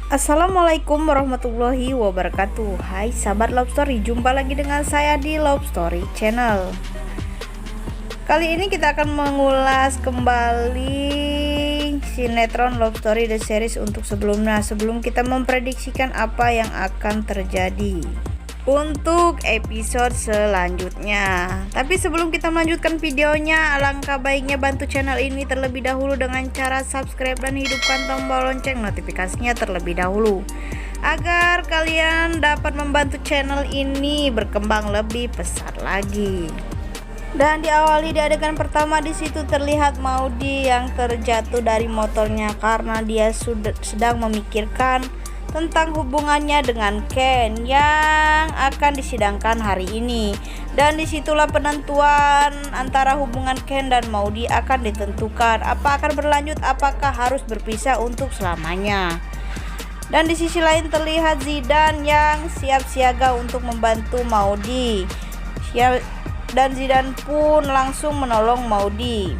Assalamualaikum warahmatullahi wabarakatuh. Hai sahabat Love Story, jumpa lagi dengan saya di Love Story Channel. Kali ini kita akan mengulas kembali sinetron Love Story The Series untuk sebelumnya, sebelum kita memprediksikan apa yang akan terjadi untuk episode selanjutnya. Tapi sebelum kita melanjutkan videonya, alangkah baiknya bantu channel ini terlebih dahulu dengan cara subscribe dan hidupkan tombol lonceng notifikasinya terlebih dahulu, agar kalian dapat membantu channel ini berkembang lebih pesat lagi. Dan diawali di adegan pertama, di situ terlihat Maudy yang terjatuh dari motornya karena dia sedang memikirkan tentang hubungannya dengan Ken yang akan disidangkan hari ini. Dan disitulah penentuan antara hubungan Ken dan Maudy akan ditentukan. Apa akan berlanjut, apakah harus berpisah untuk selamanya. Dan di sisi lain terlihat Zidan yang siap siaga untuk membantu Maudy. Dan Zidan pun langsung menolong Maudy.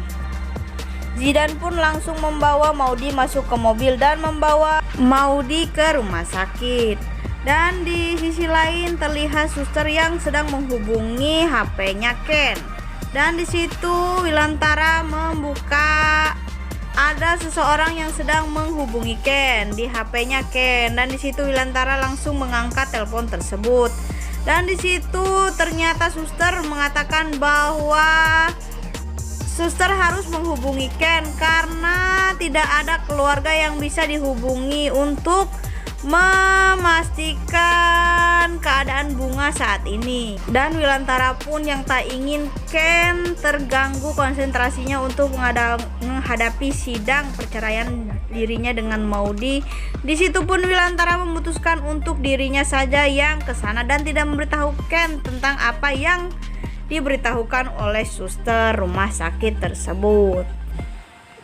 Zidan pun langsung membawa Maudy masuk ke mobil dan membawa Maudy ke rumah sakit. Dan di sisi lain terlihat suster yang sedang menghubungi HP-nya Ken. Dan di situ Wilantara membuka, ada seseorang yang sedang menghubungi Ken di HP-nya Ken. Dan di situ Wilantara langsung mengangkat telepon tersebut. Dan di situ ternyata suster mengatakan bahwa suster harus menghubungi Ken karena tidak ada keluarga yang bisa dihubungi untuk memastikan keadaan Bunga saat ini. Dan Wilantara pun yang tak ingin Ken terganggu konsentrasinya untuk menghadapi sidang perceraian dirinya dengan Maudy. Di situ pun Wilantara memutuskan untuk dirinya saja yang kesana dan tidak memberitahu Ken tentang apa yang diberitahukan oleh suster rumah sakit tersebut.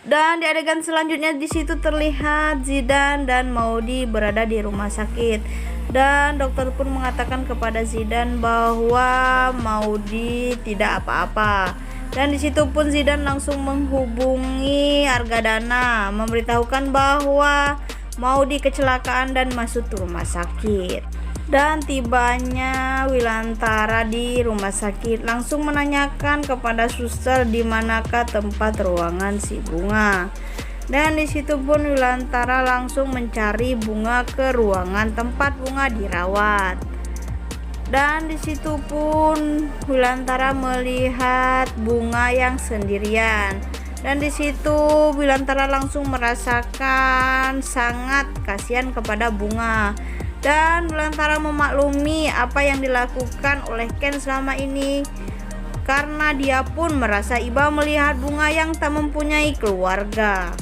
Dan di adegan selanjutnya di situ terlihat Zidan dan Maudy berada di rumah sakit. Dan dokter pun mengatakan kepada Zidan bahwa Maudy tidak apa-apa. Dan di situ pun Zidan langsung menghubungi Argadana memberitahukan bahwa Maudy kecelakaan dan masuk ke rumah sakit. Dan tibanya Wilantara di rumah sakit langsung menanyakan kepada suster di manakah tempat ruangan si Bunga. Dan di situ pun Wilantara langsung mencari Bunga ke ruangan tempat Bunga dirawat. Dan di situ pun Wilantara melihat Bunga yang sendirian. Dan di situ Wilantara langsung merasakan sangat kasihan kepada Bunga. Dan Wilantara memaklumi apa yang dilakukan oleh Ken selama ini, karena dia pun merasa iba melihat Bunga yang tak mempunyai keluarga.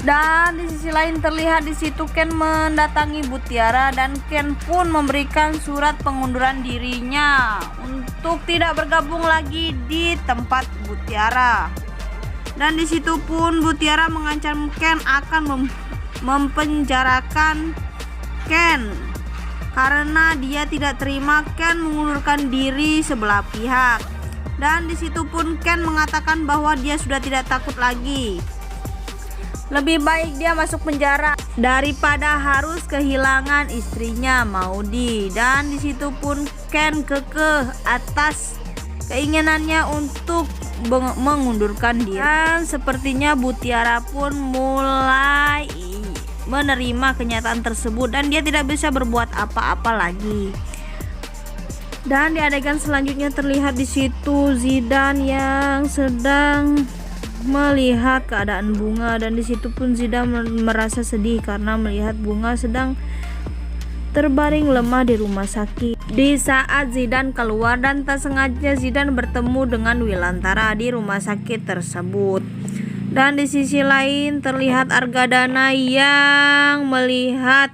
Dan di sisi lain terlihat di situ Ken mendatangi Mutiara dan Ken pun memberikan surat pengunduran dirinya untuk tidak bergabung lagi di tempat Mutiara. Dan di situ pun Mutiara mengancam Ken akan mempenjarakan Ken karena dia tidak terima Ken mengundurkan diri sebelah pihak. Dan di situ pun Ken mengatakan bahwa dia sudah tidak takut lagi. Lebih baik dia masuk penjara daripada harus kehilangan istrinya Maudy. Dan di situ pun Ken kekeh atas keinginannya untuk mengundurkan diri. Dan sepertinya Mutiara pun mulai menerima kenyataan tersebut dan dia tidak bisa berbuat apa-apa lagi. Dan di adegan selanjutnya terlihat di situ Zidan yang sedang melihat keadaan Bunga. Dan di situ pun Zidan merasa sedih karena melihat Bunga sedang terbaring lemah di rumah sakit. Di saat Zidan keluar dan tak sengaja Zidan bertemu dengan Wilantara di rumah sakit tersebut. Dan di sisi lain terlihat Argadana yang melihat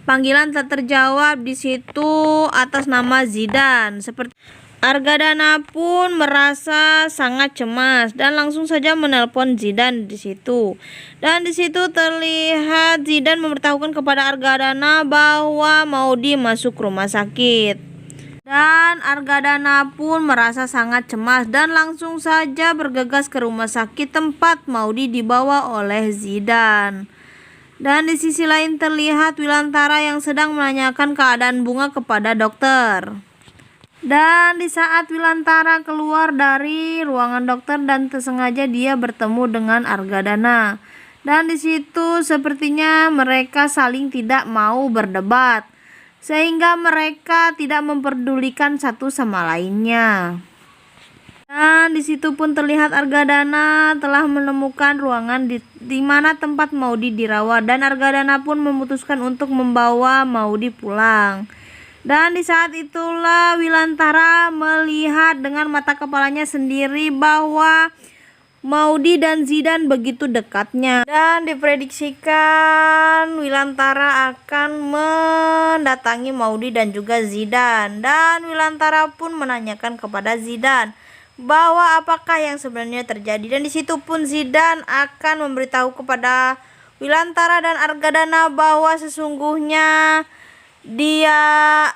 panggilan tak terjawab di situ atas nama Zidan. Seperti Argadana pun merasa sangat cemas dan langsung saja menelpon Zidan di situ. Dan di situ terlihat Zidan memberitahukan kepada Argadana bahwa Maudy masuk rumah sakit. Dan Argadana pun merasa sangat cemas dan langsung saja bergegas ke rumah sakit tempat Maudy dibawa oleh Zidan. Dan di sisi lain terlihat Wilantara yang sedang menanyakan keadaan bunga kepada dokter. Dan di saat Wilantara keluar dari ruangan dokter dan tersengaja dia bertemu dengan Argadana. Dan di situ sepertinya mereka saling tidak mau berdebat, sehingga mereka tidak memperdulikan satu sama lainnya. Dan di situ pun terlihat Argadana telah menemukan ruangan di mana tempat Maudi dirawat, dan Argadana pun memutuskan untuk membawa Maudi pulang. Dan di saat itulah Wilantara melihat dengan mata kepalanya sendiri bahwa Maudi dan Zidan begitu dekatnya, dan diprediksikan Wilantara akan mendatangi Maudi dan juga Zidan. Dan Wilantara pun menanyakan kepada Zidan bahwa apakah yang sebenarnya terjadi, dan di situ pun Zidan akan memberitahu kepada Wilantara dan Argadana bahwa sesungguhnya dia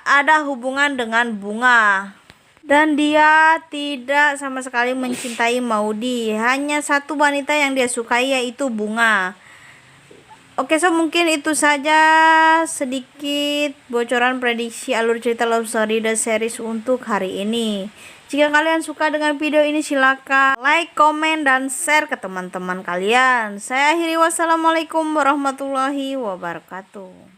ada hubungan dengan bunga. Dan dia tidak sama sekali mencintai Maudi. Hanya satu wanita yang dia sukai, yaitu bunga. Oke, so mungkin itu saja sedikit bocoran prediksi alur cerita Love Story The Series untuk hari ini. Jika kalian suka dengan video ini, silakan like, komen, dan share ke teman-teman kalian. Saya akhiri, wassalamualaikum warahmatullahi wabarakatuh.